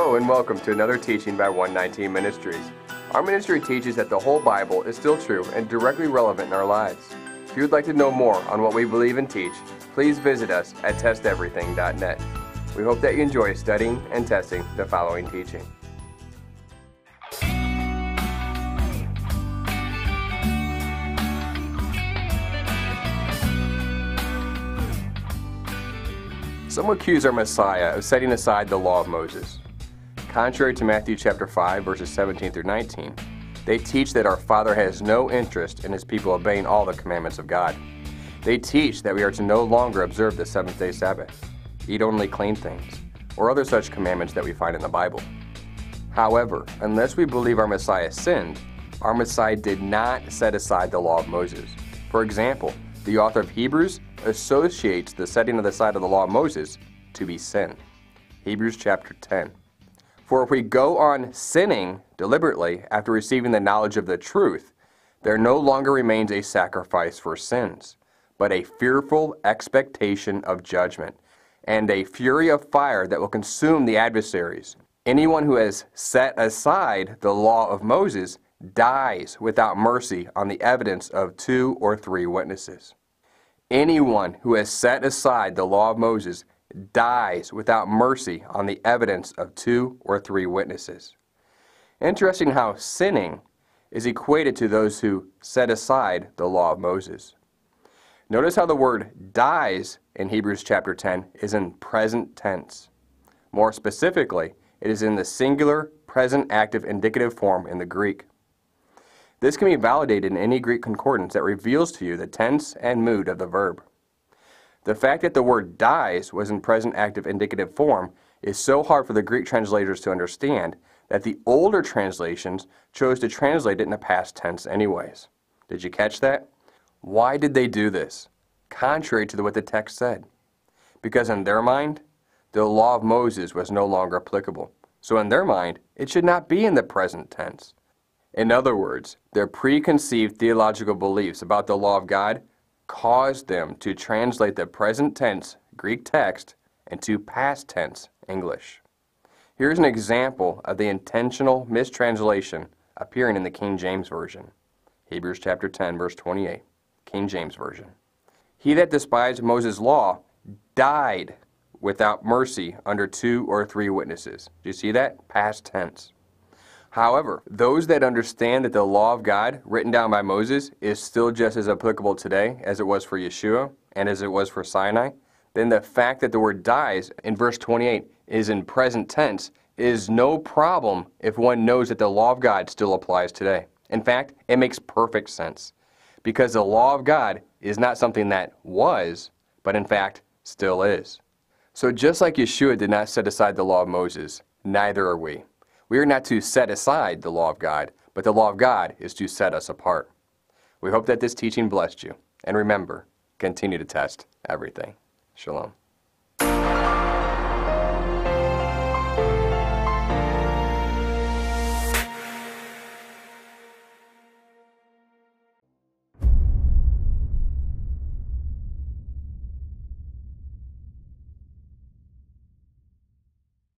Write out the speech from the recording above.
Hello and welcome to another teaching by 119 Ministries. Our ministry teaches that the whole Bible is still true and directly relevant in our lives. If you would like to know more on what we believe and teach, please visit us at testeverything.net. We hope that you enjoy studying and testing the following teaching. Some accuse our Messiah of setting aside the law of Moses. Contrary to Matthew chapter 5, verses 17 through 19, they teach that our Father has no interest in His people obeying all the commandments of God. They teach that we are to no longer observe the seventh-day Sabbath, eat only clean things, or other such commandments that we find in the Bible. However, unless we believe our Messiah sinned, our Messiah did not set aside the law of Moses. For example, the author of Hebrews associates the setting aside of the law of Moses to be sin. Hebrews chapter 10. For if we go on sinning deliberately after receiving the knowledge of the truth, there no longer remains a sacrifice for sins, but a fearful expectation of judgment, and a fury of fire that will consume the adversaries. Anyone who has set aside the law of Moses dies without mercy on the evidence of 2 or 3 witnesses. Anyone who has set aside the law of Moses dies without mercy on the evidence of 2 or 3 witnesses. Interesting how sinning is equated to those who set aside the law of Moses. Notice how the word dies in Hebrews chapter 10 is in present tense. More specifically, it is in the singular present active indicative form in the Greek. This can be validated in any Greek concordance that reveals to you the tense and mood of the verb. The fact that the word dies was in present active indicative form is so hard for the Greek translators to understand that the older translations chose to translate it in the past tense anyways. Did you catch that? Why did they do this? Contrary to what the text said. Because in their mind, the law of Moses was no longer applicable. So in their mind, it should not be in the present tense. In other words, their preconceived theological beliefs about the law of God caused them to translate the present tense Greek text into past tense English. Here's an example of the intentional mistranslation appearing in the King James Version. Hebrews chapter 10, verse 28, King James Version. He that despised Moses' law died without mercy under 2 or 3 witnesses. Do you see that? Past tense. However, those that understand that the law of God written down by Moses is still just as applicable today as it was for Yeshua and as it was for Sinai, then the fact that the word dies in verse 28 is in present tense is no problem if one knows that the law of God still applies today. In fact, it makes perfect sense because the law of God is not something that was, but in fact still is. So just like Yeshua did not set aside the law of Moses, neither are we. We are not to set aside the law of God, but the law of God is to set us apart. We hope that this teaching blessed you. And remember, continue to test everything. Shalom.